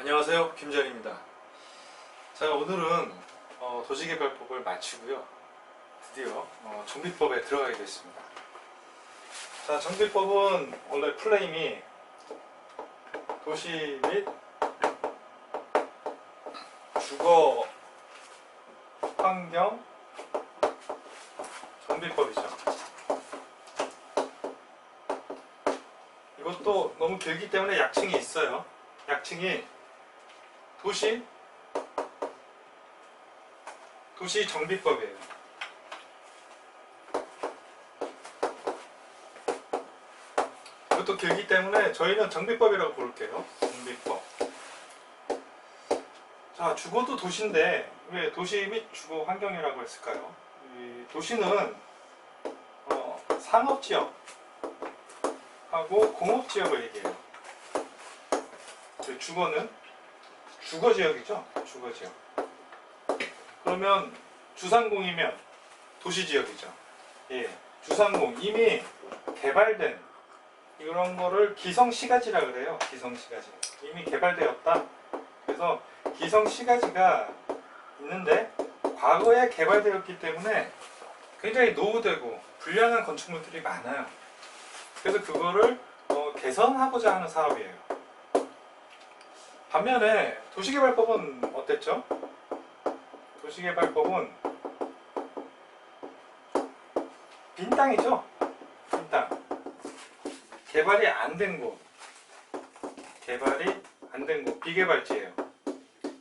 안녕하세요, 김재현입니다. 자, 오늘은 도시개발법을 마치고요, 드디어 정비법에 들어가게 됐습니다. 자, 정비법은 원래 플레임이 도시 및 주거 환경 정비법이죠. 이것도 너무 길기 때문에 약칭이 있어요. 약칭이 도시 정비법이에요. 이것도 길기 때문에 저희는 정비법이라고 부를게요. 정비법. 자, 주거도 도시인데 왜 도시 및 주거 환경이라고 했을까요? 이 도시는 상업지역하고 공업지역을 얘기해요. 주거는 주거지역이죠. 주거지역. 그러면 주상공이면 도시지역이죠. 예, 주상공, 이미 개발된 이런 거를 기성시가지라 그래요. 기성시가지. 이미 개발되었다. 그래서 기성시가지가 있는데 과거에 개발되었기 때문에 굉장히 노후되고 불량한 건축물들이 많아요. 그래서 그거를 개선하고자 하는 사업이에요. 반면에 도시개발법은 어땠죠? 도시개발법은 빈 땅이죠. 빈 땅. 개발이 안 된 곳, 비개발지예요.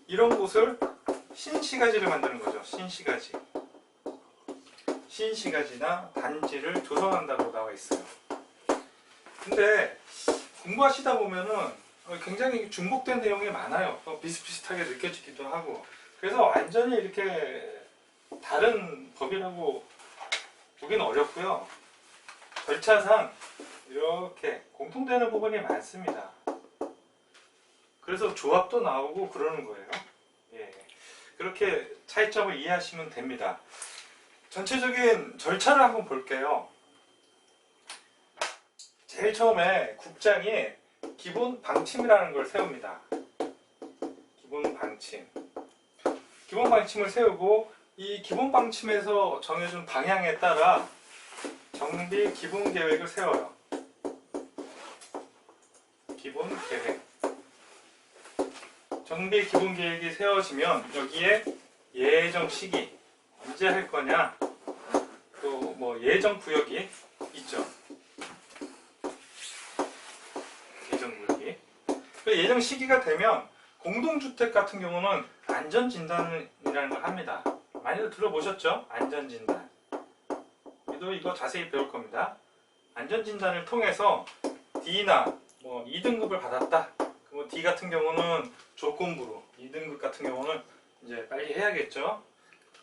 이런 곳을 신시가지를 만드는 거죠. 신시가지. 신시가지나 단지를 조성한다고 나와 있어요. 근데 공부하시다 보면은 굉장히 중복된 내용이 많아요. 비슷비슷하게 느껴지기도 하고. 그래서 완전히 이렇게 다른 법이라고 보기는 어렵고요. 절차상 이렇게 공통되는 부분이 많습니다. 그래서 조합도 나오고 그러는 거예요. 예. 그렇게 차이점을 이해하시면 됩니다. 전체적인 절차를 한번 볼게요. 제일 처음에 국장이 기본 방침이라는 걸 세웁니다. 기본 방침. 기본 방침을 세우고 이 기본 방침에서 정해준 방향에 따라 정비 기본 계획을 세워요. 기본 계획. 정비 기본 계획이 세워지면 여기에 예정 시기, 언제 할 거냐, 또 뭐 예정 구역이 있죠. 예정 구역이. 예정 시기가 되면 공동주택 같은 경우는 안전진단이라는 걸 합니다. 많이들 들어보셨죠? 안전진단. 우리도 이거 자세히 배울 겁니다. 안전진단을 통해서 D나 뭐 2등급을 받았다. 그럼 D 같은 경우는 조건부로, 2등급 같은 경우는 이제 빨리 해야겠죠.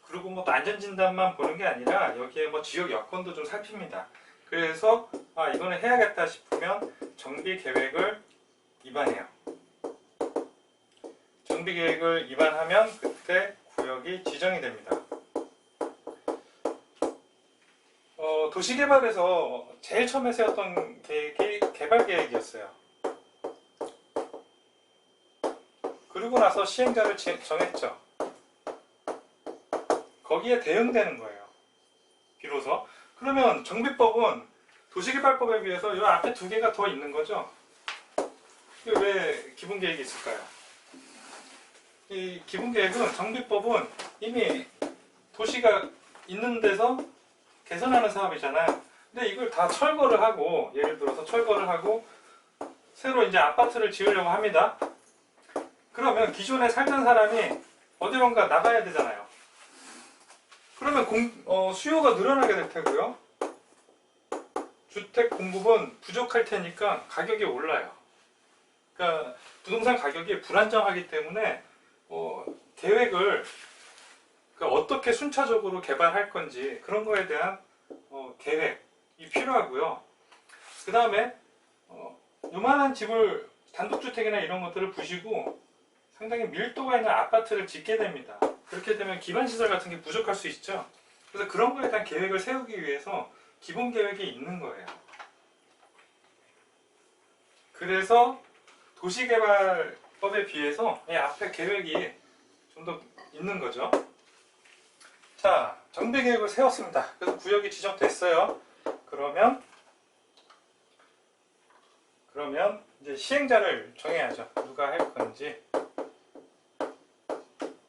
그리고 뭐 또 안전진단만 보는 게 아니라 여기에 뭐 지역 여건도 좀 살핍니다. 그래서 이거는 해야겠다 싶으면 정비계획을 위반해요. 정비계획을 위반하면 그때 구역이 지정이 됩니다. 도시개발에서 제일 처음에 세웠던 계획이 개발계획이었어요. 그리고 나서 시행자를 정했죠. 거기에 대응되는 거예요. 비로소. 그러면 정비법은 도시개발법에 비해서 이 앞에 두 개가 더 있는 거죠. 왜 기본계획이 있을까요? 이 기본계획은, 정비법은 이미 도시가 있는 데서 개선하는 사업이잖아요. 근데 이걸 다 철거를 하고, 예를 들어서 철거를 하고 새로 이제 아파트를 지으려고 합니다. 그러면 기존에 살던 사람이 어디론가 나가야 되잖아요. 그러면 수요가 늘어나게 될 테고요. 주택 공급은 부족할 테니까 가격이 올라요. 그러니까 부동산 가격이 불안정하기 때문에 계획을 어떻게 순차적으로 개발할 건지 그런 거에 대한 계획이 필요하고요. 그 다음에 요만한 집을, 단독주택이나 이런 것들을 부시고 상당히 밀도가 있는 아파트를 짓게 됩니다. 그렇게 되면 기반시설 같은 게 부족할 수 있죠. 그래서 그런 거에 대한 계획을 세우기 위해서 기본 계획이 있는 거예요. 그래서 도시개발 정비법에 비해서 이 앞에 계획이 좀 더 있는 거죠. 자, 정비 계획을 세웠습니다. 그래서 구역이 지정됐어요. 그러면 이제 시행자를 정해야죠. 누가 할 건지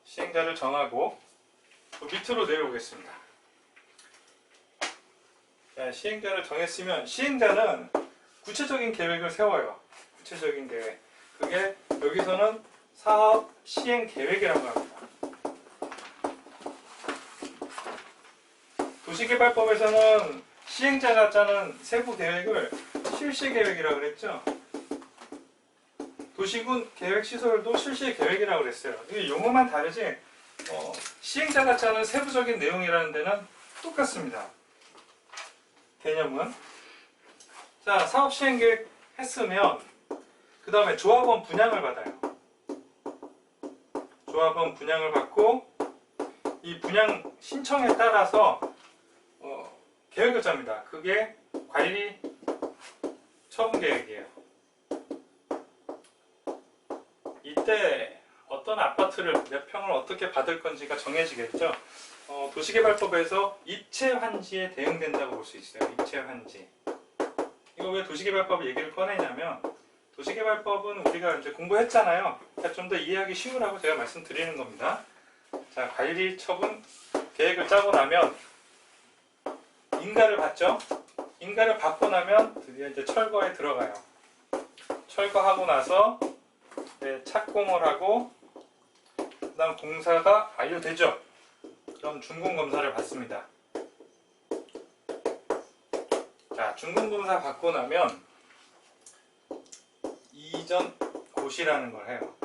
시행자를 정하고 밑으로 내려오겠습니다. 자, 시행자를 정했으면 시행자는 구체적인 계획을 세워요. 구체적인 계획. 그게 여기서는 사업 시행 계획이라고 합니다. 도시개발법에서는 시행자가 짜는 세부 계획을 실시 계획이라고 그랬죠. 도시군 계획 시설도 실시 계획이라고 그랬어요. 이게 용어만 다르지 시행자가 짜는 세부적인 내용이라는 데는 똑같습니다. 개념은. 자, 사업 시행 계획 했으면 그 다음에 조합원 분양을 받아요. 조합원 분양을 받고 이 분양 신청에 따라서 계획을 짭니다. 그게 관리 처분 계획이에요. 이때 어떤 아파트를 몇 평을 어떻게 받을 건지가 정해지겠죠. 도시개발법에서 입체환지에 대응된다고 볼 수 있어요. 입체환지. 이거 왜 도시개발법 얘기를 꺼내냐면 도시개발법은 우리가 이제 공부했잖아요. 그러니까 좀 더 이해하기 쉬우라고 제가 말씀드리는 겁니다. 자, 관리 처분 계획을 짜고 나면 인가를 받죠. 인가를 받고 나면 드디어 이제 철거에 들어가요. 철거하고 나서 착공을 하고 그 다음 공사가 완료되죠. 그럼 준공검사를 받습니다. 자, 준공검사 받고 나면 이전 고시라는 걸 해요.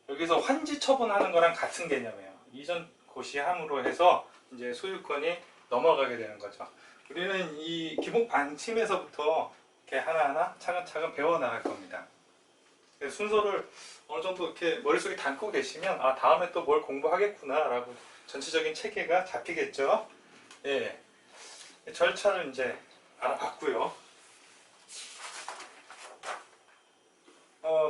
여기서 환지 처분하는 거랑 같은 개념이에요. 이전 고시함으로 해서 이제 소유권이 넘어가게 되는 거죠. 우리는 이 기본 방침에서부터 이렇게 하나하나 차근차근 배워 나갈 겁니다. 순서를 어느 정도 이렇게 머릿속에 담고 계시면 아, 다음에 또 뭘 공부하겠구나 라고 전체적인 체계가 잡히겠죠. 예. 절차를 이제 알아봤고요.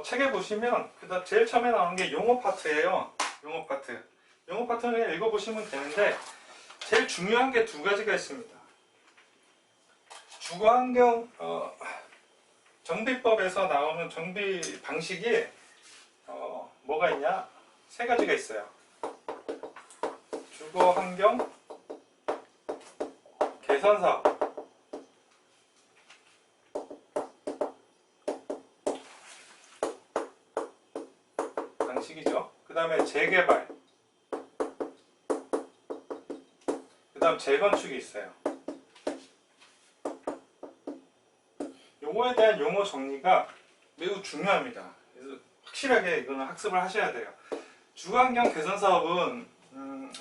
책에 보시면 그다음 제일 처음에 나오는 게 용어 파트예요. 용어 파트. 용어 파트는 읽어보시면 되는데 제일 중요한 게 두 가지가 있습니다. 주거환경 정비법에서 나오는 정비 방식이 뭐가 있냐? 세 가지가 있어요. 주거환경 개선사업, 방식이죠. 그 다음에 재개발, 그 다음 재건축이 있어요. 용어에 대한 용어 정리가 매우 중요합니다. 그래서 확실하게 이거는 학습을 하셔야 돼요. 주거환경 개선사업은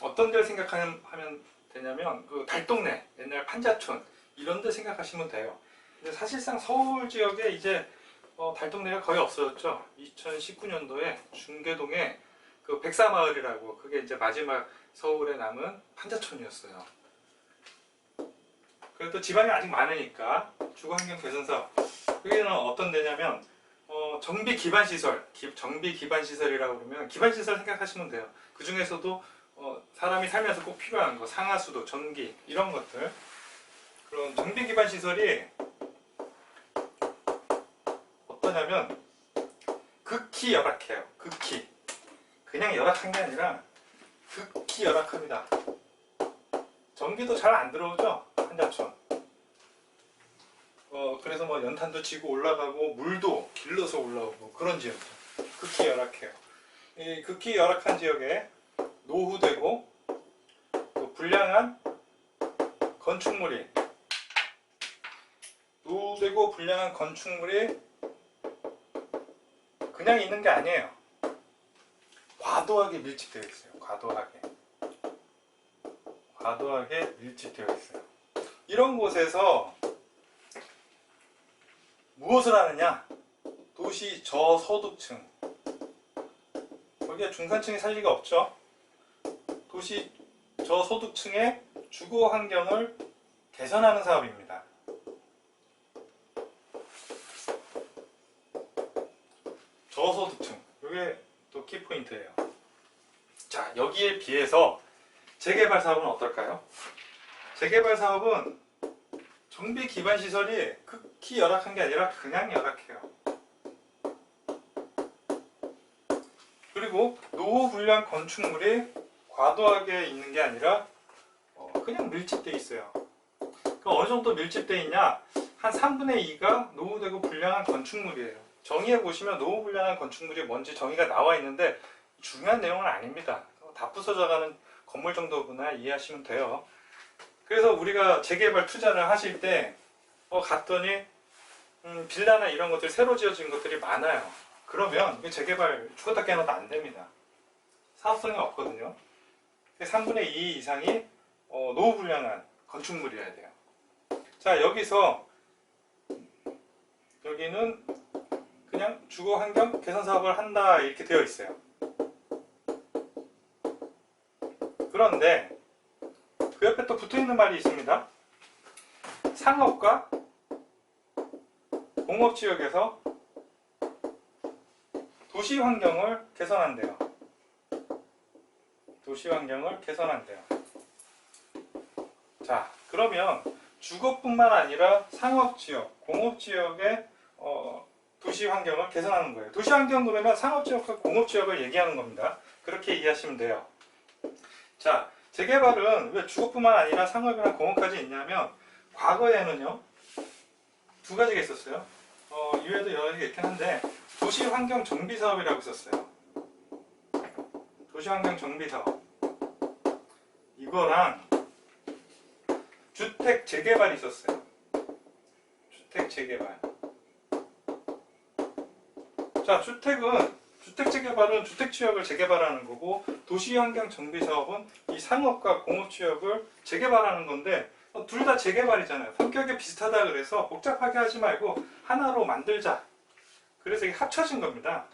어떤 데를 생각하면 되냐면 그 달동네, 옛날 판자촌 이런 데 생각하시면 돼요. 근데 사실상 서울 지역에 이제 달동네가 거의 없어졌죠. 2019년도에 중계동에 그 백사마을이라고 그게 이제 마지막 서울에 남은 판자촌이었어요. 그래도 지방이 아직 많으니까 주거환경 개선사업 여기는 어떤 데냐면 정비 기반시설, 정비 기반시설이라고 그러면 기반시설 생각하시면 돼요. 그 중에서도 사람이 살면서 꼭 필요한 거, 상하수도, 전기 이런 것들. 그런 정비 기반시설이 어떠냐면 극히 열악해요. 극히. 그냥 열악한 게 아니라 극히 열악합니다. 전기도 잘 안 들어오죠? 한자촌. 그래서 뭐 연탄도 치고 올라가고 물도 길러서 올라오고 그런 지역이죠. 극히 열악해요. 이 극히 열악한 지역에 노후되고 또 불량한 건축물이 노후되고 불량한 건축물이 그냥 있는 게 아니에요. 과도하게 밀집되어 있어요. 과도하게 밀집되어 있어요. 이런 곳에서 무엇을 하느냐? 도시 저소득층. 거기에 중산층이 살 리가 없죠. 도시 저소득층의 주거 환경을 개선하는 사업입니다. 저소득층. 이게 또 키포인트예요. 자, 여기에 비해서 재개발 사업은 어떨까요? 재개발 사업은 정비 기반 시설이 극히 열악한 게 아니라 그냥 열악해요. 그리고 노후 불량 건축물이 과도하게 있는 게 아니라 그냥 밀집돼 있어요. 그러니까 어느 정도 밀집돼 있냐? 한 3분의 2가 노후되고 불량한 건축물이에요. 정의해 보시면 노후 불량한 건축물이 뭔지 정의가 나와 있는데 중요한 내용은 아닙니다. 다 부서져가는 건물 정도구나 이해하시면 돼요. 그래서 우리가 재개발 투자를 하실 때 갔더니 빌라나 이런 것들 새로 지어진 것들이 많아요. 그러면 재개발 죽었다 깨어나도 안 됩니다. 사업성이 없거든요. 3분의 2 이상이 노후 불량한 건축물이어야 돼요. 자, 여기는 그냥 주거 환경 개선 사업을 한다 이렇게 되어 있어요. 그런데 그 옆에 또 붙어 있는 말이 있습니다. 상업과 공업 지역에서 도시 환경을 개선한대요. 도시 환경을 개선한대요. 자, 그러면 주거뿐만 아니라 상업 지역, 공업 지역의 도시 환경을 개선하는 거예요. 도시 환경 그러면 상업 지역과 공업 지역을 얘기하는 겁니다. 그렇게 이해하시면 돼요. 자, 재개발은 왜 주거뿐만 아니라 상업이나 공업까지 있냐면 과거에는요 두 가지가 있었어요. 이외에도 여러 개가 있긴 한데 도시환경 정비사업이라고 있었어요. 도시환경 정비사업 이거랑 주택 재개발이 있었어요. 주택 재개발. 자, 주택 재개발은 주택 지역을 재개발하는 거고 도시환경 정비사업은 이 상업과 공업 지역을 재개발하는 건데 둘 다 재개발이잖아요. 성격이 비슷하다 그래서 복잡하게 하지 말고 하나로 만들자. 그래서 이게 합쳐진 겁니다.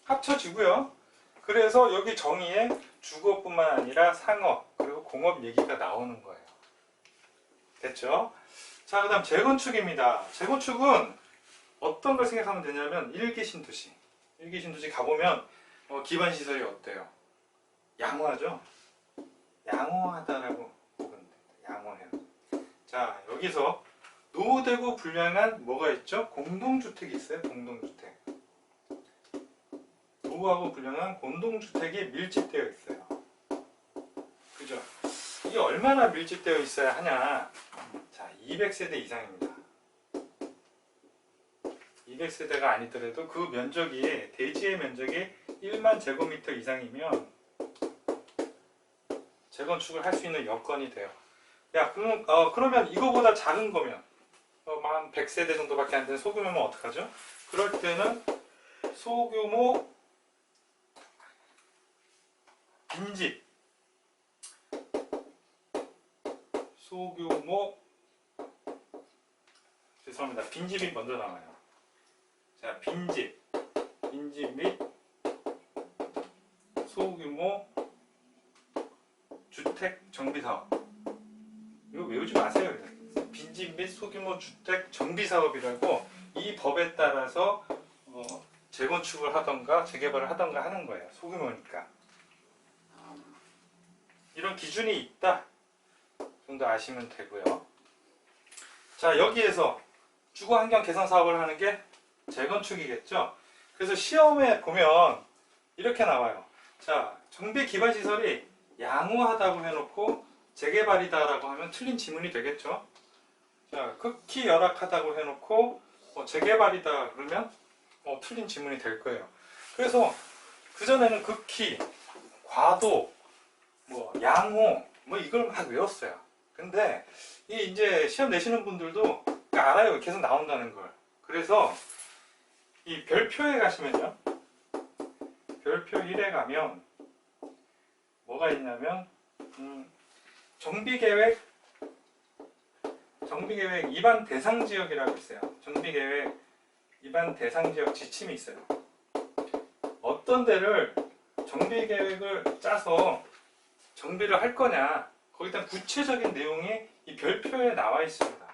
합쳐지고요. 그래서 여기 정의에 주거뿐만 아니라 상업 그리고 공업 얘기가 나오는 거예요. 됐죠? 자, 그 다음 재건축입니다. 재건축은 어떤 걸 생각하면 되냐면 일기 신도시 가보면 기반시설이 어때요? 양호하죠? 양호하다라고 보면 양호해요. 자, 여기서 노후되고 불량한 뭐가 있죠? 공동주택이 있어요. 공동주택. 노후하고 불량한 공동주택이 밀집되어 있어요. 그죠? 이게 얼마나 밀집되어 있어야 하냐? 자, 200세대 이상입니다. 200세대가 아니더라도 그 면적이 대지의 면적이 1만 제곱미터 이상이면 재건축을 할 수 있는 여건이 돼요. 야, 그러면 이거보다 작은 거면 한 100세대 정도밖에 안 되는 소규모면 어떡하죠? 그럴 때는 소규모 빈집 죄송합니다. 빈집이 먼저 나와요. 자, 빈집 및 소규모 주택 정비 사업. 이거 외우지 마세요. 빈집 및 소규모 주택 정비 사업이라고 이 법에 따라서 재건축을 하던가 재개발을 하던가 하는 거예요. 소규모니까. 이런 기준이 있다 정도 아시면 되고요. 자, 여기에서 주거 환경 개선 사업을 하는 게 재건축이겠죠. 그래서 시험에 보면 이렇게 나와요. 자, 정비 기반 시설이 양호하다고 해놓고 재개발이다라고 하면 틀린 지문이 되겠죠. 자, 극히 열악하다고 해놓고 재개발이다 그러면 틀린 지문이 될 거예요. 그래서 그전에는 극히, 과도, 양호 이걸 막 외웠어요. 근데 이제 시험 내시는 분들도 알아요. 계속 나온다는 걸. 그래서 이 별표에 가시면요. 별표 1에 가면 뭐가 있냐면 정비계획 입안 대상 지역이라고 있어요. 정비계획 입안 대상 지역 지침이 있어요. 어떤 데를 정비계획을 짜서 정비를 할 거냐 거기에 대한 구체적인 내용이 이 별표에 나와 있습니다.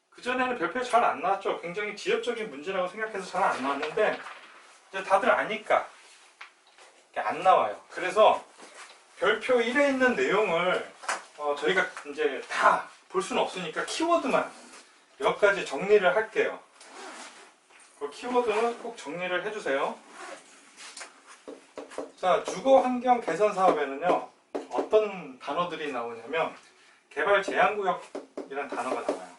그 그전에는 별표 잘 안 나왔죠. 굉장히 지엽적인 문제라고 생각해서 잘 안 나왔는데 이제 다들 아니까 안 나와요. 그래서 별표 1에 있는 내용을 저희가 이제 다 볼 수는 없으니까 키워드만 몇 가지 정리를 할게요. 그 키워드는 꼭 정리를 해주세요. 자, 주거 환경 개선 사업에는요, 어떤 단어들이 나오냐면 개발 제한구역이라는 단어가 나와요.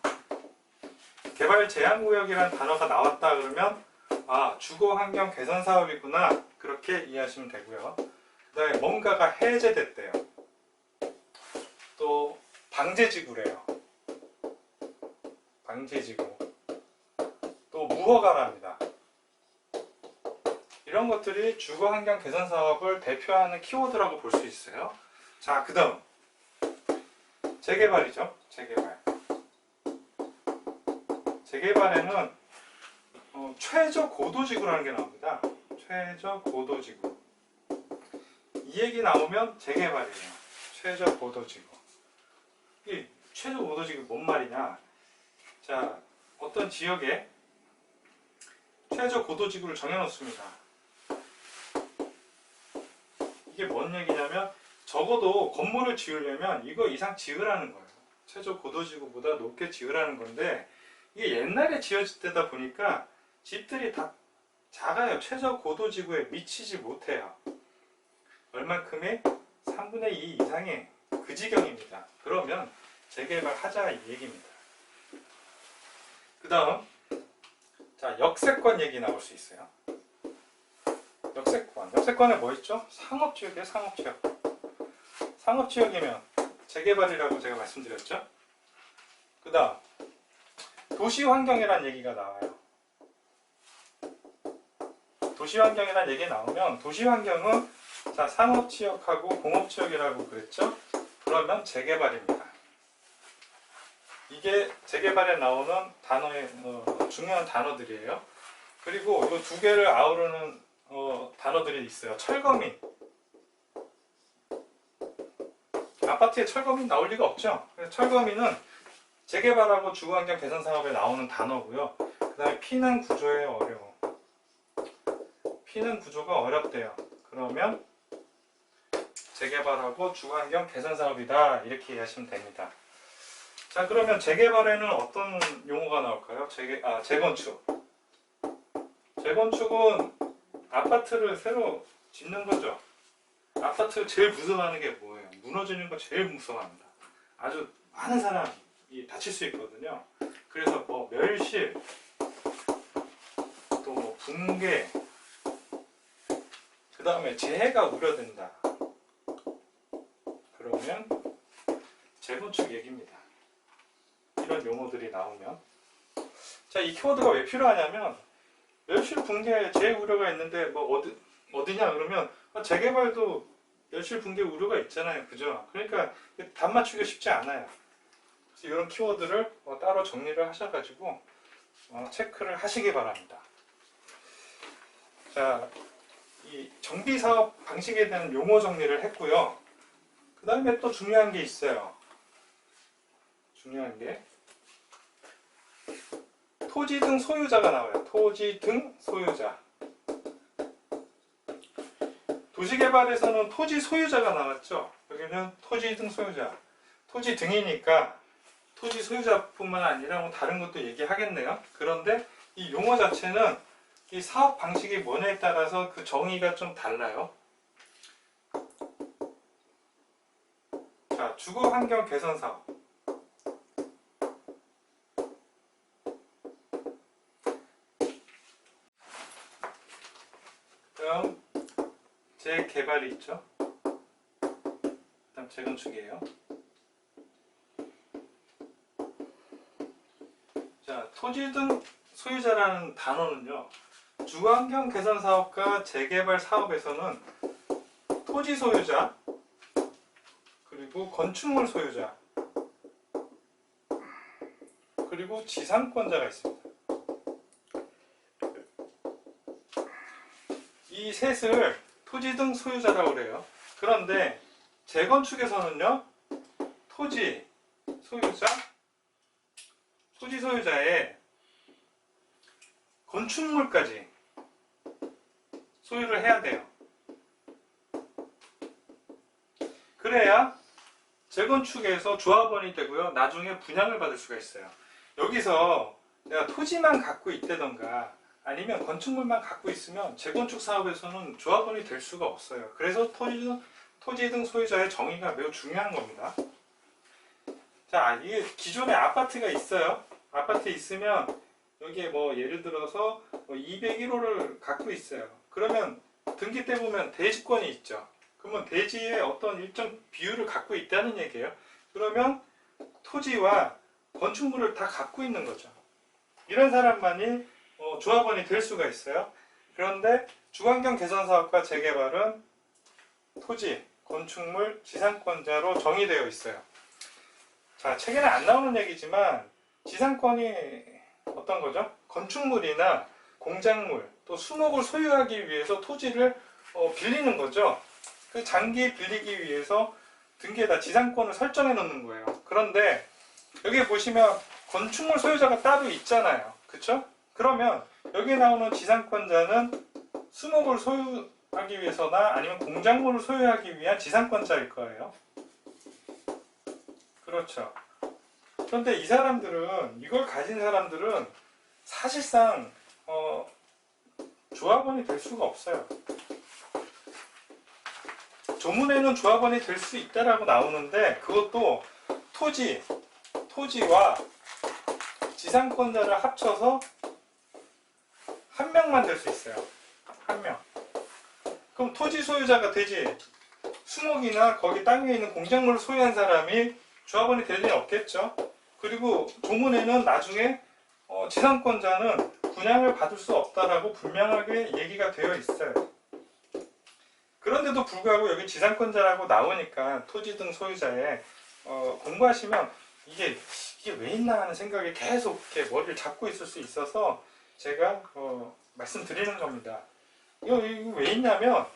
개발 제한구역이라는 단어가 나왔다 그러면 아, 주거 환경 개선 사업이구나, 그렇게 이해하시면 되고요. 그 다음에 뭔가가 해제됐대요. 또 방제지구래요. 방제지구. 또 무허가랍니다. 이런 것들이 주거 환경 개선 사업을 대표하는 키워드라고 볼 수 있어요. 자, 그 다음 재개발이죠. 재개발. 재개발에는 최저 고도지구라는 게 나옵니다. 최저 고도지구. 이 얘기 나오면 재개발이에요. 최저 고도지구. 이 최저 고도지구 뭔 말이냐? 자, 어떤 지역에 최저 고도지구를 정해놓습니다. 이게 뭔 얘기냐면 적어도 건물을 지으려면 이거 이상 지으라는 거예요. 최저 고도지구보다 높게 지으라는 건데 이게 옛날에 지어지다 보니까 집들이 다 작아요. 최저 고도지구에 미치지 못해요. 얼만큼의 3분의 2 이상의 그 지경입니다. 그러면 재개발하자 이 얘기입니다. 그 다음 자, 역세권 얘기 나올 수 있어요. 역세권. 역세권에 뭐 있죠? 상업지역이에요. 상업지역. 상업지역이면 재개발이라고 제가 말씀드렸죠. 그 다음 도시환경이라는 얘기가 나와요. 도시환경이라는 얘기 나오면 도시환경은 자, 상업지역하고 공업지역이라고 그랬죠. 그러면 재개발입니다. 이게 재개발에 나오는 단어의 중요한 단어들이에요. 그리고 이 두 개를 아우르는 단어들이 있어요. 철거민. 아파트에 철거민 나올 리가 없죠. 철거민은 재개발하고 주거환경 개선 사업에 나오는 단어고요. 그 다음에 피난 구조에 어려워. 피난 구조가 어렵대요. 그러면 재개발하고 주거환경 개선 사업이다, 이렇게 이해하시면 됩니다. 자, 그러면 재개발에는 어떤 용어가 나올까요? 재건축. 재건축은 아파트를 새로 짓는 거죠. 아파트 제일 무서워하는 게 뭐예요? 무너지는 거 제일 무서워합니다. 아주 많은 사람이 다칠 수 있거든요. 그래서 뭐 멸실, 또 뭐 붕괴, 그 다음에 재해가 우려된다. 그러면 재건축 얘기입니다. 이런 용어들이 나오면 자, 이 키워드가 왜 필요하냐면 멸실 붕괴 재해 우려가 있는데 뭐 어디냐 그러면 재개발도 멸실 붕괴 우려가 있잖아요. 그죠? 그러니까 답 맞추기 쉽지 않아요. 그래서 이런 키워드를 따로 정리를 하셔가지고 체크를 하시기 바랍니다. 자, 이 정비사업 방식에 대한 용어 정리를 했고요. 그 다음에 또 중요한 게 있어요. 중요한 게 토지 등 소유자가 나와요. 토지 등 소유자. 도시개발에서는 토지 소유자가 나왔죠. 여기는 토지 등 소유자. 토지 등이니까 토지 소유자뿐만 아니라 뭐 다른 것도 얘기하겠네요. 그런데 이 용어 자체는 이 사업 방식이 뭐냐에 따라서 그 정의가 좀 달라요. 자, 주거환경 개선 사업. 그럼 재개발이 있죠. 그다음 재건축이에요. 자, 토지 등 소유자라는 단어는요, 주거환경 개선 사업과 재개발 사업에서는 토지 소유자, 그리고 건축물 소유자, 그리고 지상권자가 있습니다. 이 셋을 토지 등 소유자라고 그래요. 그런데 재건축에서는요, 토지 토지 소유자의 건축물까지 소유를 해야 돼요. 그래야 재건축에서 조합원이 되고요. 나중에 분양을 받을 수가 있어요. 여기서 내가 토지만 갖고 있다던가 아니면 건축물만 갖고 있으면 재건축 사업에서는 조합원이 될 수가 없어요. 그래서 토지 등 소유자의 정의가 매우 중요한 겁니다. 자, 이게 기존에 아파트가 있어요. 아파트에 있으면 여기에 뭐 예를 들어서 201호를 갖고 있어요. 그러면 등기 때 보면 대지권이 있죠. 그러면 대지의 어떤 일정 비율을 갖고 있다는 얘기예요. 그러면 토지와 건축물을 다 갖고 있는 거죠. 이런 사람만이 조합원이 될 수가 있어요. 그런데 주환경 개선 사업과 재개발은 토지, 건축물, 지상권자로 정의되어 있어요. 자, 책에는 안 나오는 얘기지만 지상권이 어떤 거죠? 건축물이나 공작물, 또 수목을 소유하기 위해서 토지를 빌리는 거죠. 그 장기 빌리기 위해서 등기에다 지상권을 설정해 놓는 거예요. 그런데 여기 보시면 건축물 소유자가 따로 있잖아요. 그쵸? 그러면 여기에 나오는 지상권자는 수목을 소유하기 위해서나 아니면 공작물을 소유하기 위한 지상권자일 거예요. 그렇죠. 그런데 이 사람들은, 이걸 가진 사람들은 사실상 조합원이 될 수가 없어요. 조문에는 조합원이 될 수 있다라고 나오는데 그것도 토지와 지상권자를 합쳐서 한 명만 될 수 있어요. 한 명. 그럼 토지 소유자가 되지. 수목이나 거기 땅 위에 있는 공작물을 소유한 사람이 조합원이 될 일이 없겠죠. 그리고 조문에는 나중에 지상권자는 분양을 받을 수 없다라고 분명하게 얘기가 되어 있어요. 그런데도 불구하고 여기 지상권자라고 나오니까 토지 등 소유자에 공부하시면 이게 왜 있나 하는 생각이 계속 이렇게 머리를 잡고 있을 수 있어서 제가 말씀드리는 겁니다. 이거 왜 있냐면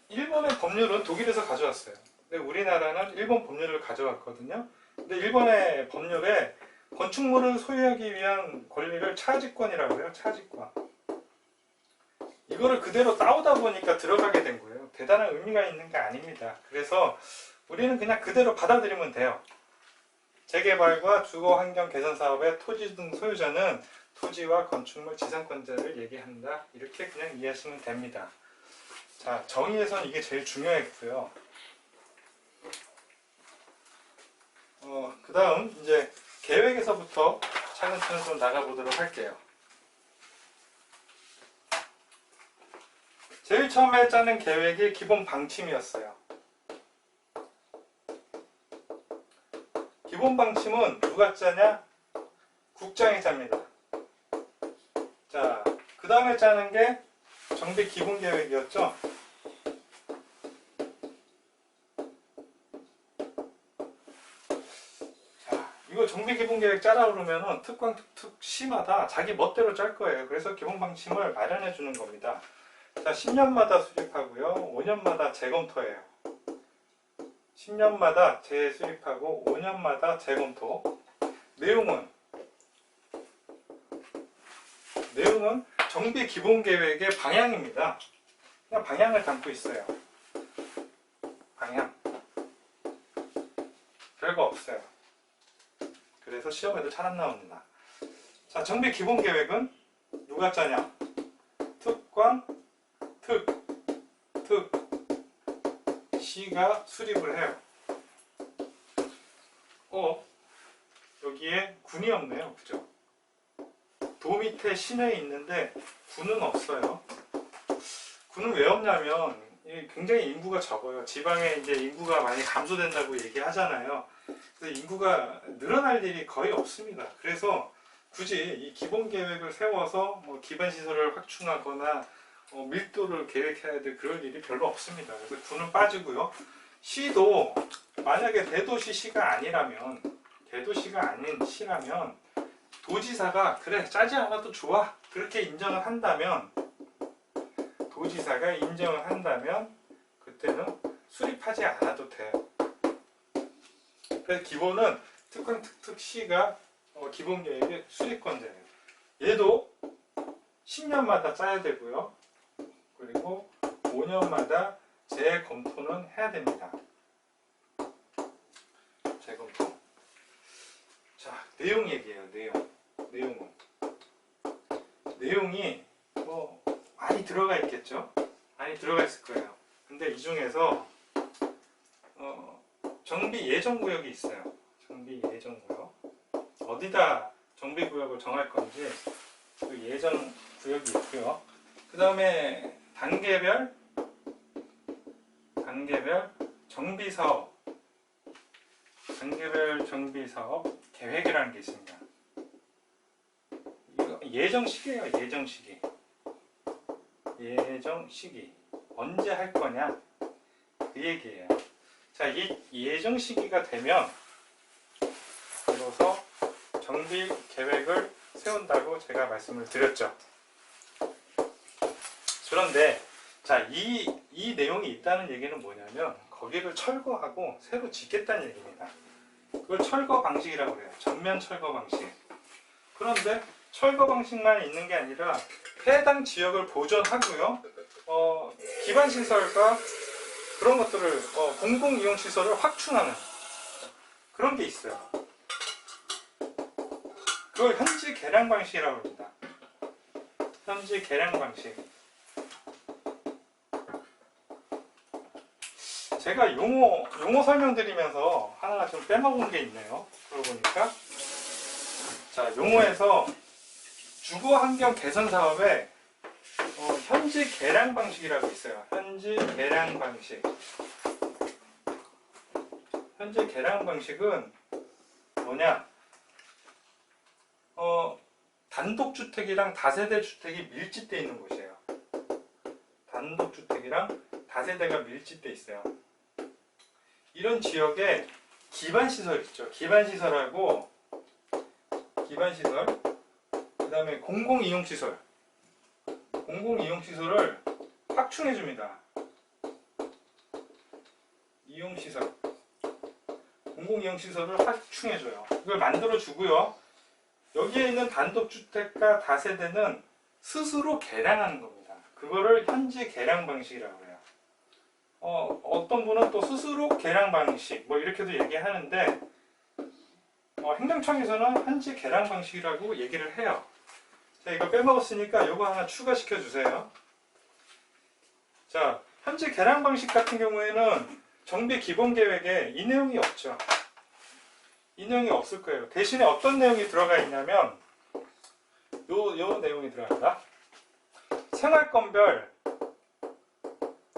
일본의 법률은 독일에서 가져왔어요. 근데 우리나라는 일본 법률을 가져왔거든요. 근데 일본의 법률에 건축물을 소유하기 위한 권리를 차지권이라고 해요. 차지권. 이거를 그대로 따오다 보니까 들어가게 된 거예요. 대단한 의미가 있는 게 아닙니다. 그래서 우리는 그냥 그대로 받아들이면 돼요. 재개발과 주거환경 개선 사업의 토지 등 소유자는 토지와 건축물 지상권자를 얘기한다. 이렇게 그냥 이해하시면 됩니다. 자, 정의에선 이게 제일 중요했고요. 그 다음 이제 계획에서부터 차근차근 좀 나가보도록 할게요. 제일 처음에 짜는 계획이 기본 방침이었어요. 기본 방침은 누가 짜냐? 국장이 짭니다. 자, 그 다음에 짜는 게 정비 기본 계획이었죠. 자, 이거 정비 기본 계획 짜라 그러면은 특광 특시마다 자기 멋대로 짤 거예요. 그래서 기본 방침을 마련해 주는 겁니다. 자, 10년마다 수립하고요. 5년마다 재검토해요. 10년마다 재수립하고 5년마다 재검토. 내용은 정비 기본 계획의 방향입니다. 그냥 방향을 담고 있어요. 방향. 별거 없어요. 그래서 시험에도 잘 안 나옵니다. 자, 정비 기본 계획은 누가 짜냐? 특광, 시가 수립을 해요. 여기에 군이 없네요. 그죠? 도 밑에 시내에 있는데 군은 없어요. 군은 왜 없냐면 굉장히 인구가 적어요. 지방에 이제 인구가 많이 감소된다고 얘기하잖아요. 그래서 인구가 늘어날 일이 거의 없습니다. 그래서 굳이 이 기본 계획을 세워서 뭐 기반 시설을 확충하거나 밀도를 계획해야 될 그럴 일이 별로 없습니다. 그래서 군은 빠지고요. 시도 만약에 대도시가 아니라면 도지사가 그래 짜지 않아도 좋아 그렇게 인정을 한다면 그때는 수립하지 않아도 돼요. 그래서 기본은 특광 특특시가 기본계획의 수립권자예요. 얘도 10년마다 짜야 되고요. 그리고 5년마다 재검토는 해야 됩니다. 재검토. 자, 내용 얘기예요. 내용이 많이 들어가 있겠죠? 많이 들어가 있을 거예요. 근데 이 중에서 정비 예정구역이 있어요. 정비 예정구역. 어디다 정비구역을 정할 건지 그 예정구역이 있고요. 그 다음에 단계별 정비사업, 계획이라는 게 있습니다. 이거 예정시기예요. 예정시기. 언제 할 거냐? 그 얘기예요. 자, 이 예정 시기가 되면 비로소 정비 계획을 세운다고 제가 말씀을 드렸죠. 그런데 자, 이 내용이 있다는 얘기는 뭐냐면 거기를 철거하고 새로 짓겠다는 얘기입니다. 그걸 철거 방식이라고 그래요. 전면 철거 방식. 그런데 철거 방식만 있는 게 아니라 해당 지역을 보존하고요. 기반시설과 그런 것들을 공공이용시설을 확충하는 그런 게 있어요. 그걸 현지 개량 방식이라고 합니다. 현지 개량 방식. 제가 용어 설명드리면서 하나 좀 빼먹은 게 있네요. 그러고 보니까 자, 용어에서 주거 환경 개선 사업에 현지 개량 방식이라고 있어요. 현지 개량 방식. 현지 개량 방식은 뭐냐? 단독주택이랑 다세대 주택이 밀집되어 있는 곳이에요. 단독주택이랑 다세대가 밀집되어 있어요. 이런 지역에 기반시설 있죠. 기반시설하고 기반시설, 그 다음에 공공이용시설을 확충해줍니다. 이용시설, 공공이용시설을 확충해줘요. 이걸 만들어주고요. 여기에 있는 단독주택과 다세대는 스스로 개량하는 겁니다. 그거를 현지 개량 방식이라고 해요. 어떤 분은 또 스스로 개량 방식 뭐 이렇게도 얘기하는데 행정청에서는 현지 개량 방식이라고 얘기를 해요. 자, 이거 빼먹었으니까 이거 하나 추가시켜 주세요. 자, 현지 개량 방식 같은 경우에는 정비 기본 계획에 이 내용이 없죠. 이 내용이 없을 거예요. 대신에 어떤 내용이 들어가 있냐면 요 내용이 들어간다.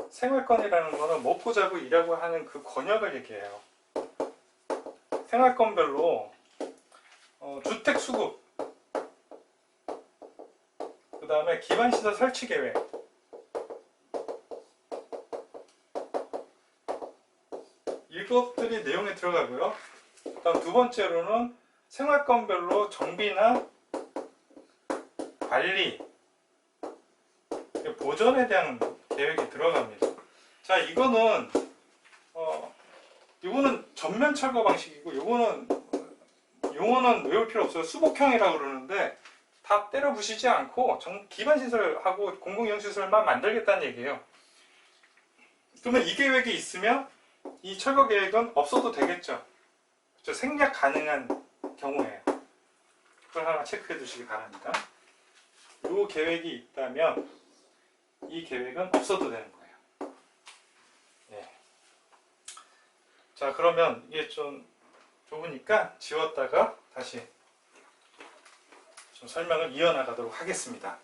생활권이라는 거는 먹고 자고 일하고 하는 그 권역을 얘기해요. 생활권별로 주택 수급, 그 다음에 기반시설 설치 계획, 이것들이 내용에 들어가고요. 다음 두 번째로는 생활권별로 정비나 관리, 보존에 대한 계획이 들어갑니다. 자, 이거는 전면 철거 방식이고, 용어는 외울 필요 없어요. 수복형이라고 그러는데 다 때려 부시지 않고 기반시설하고 공공이용시설만 만들겠다는 얘기예요. 그러면 이 계획이 있으면 이 철거 계획은 없어도 되겠죠. 그렇죠? 생략 가능한 경우에요. 그걸 하나 체크해 두시기 바랍니다. 이 계획이 있다면 이 계획은 없어도 되는 거예요. 네. 자, 그러면 이게 좀 좁으니까 지웠다가 다시 좀 설명을 이어나가도록 하겠습니다.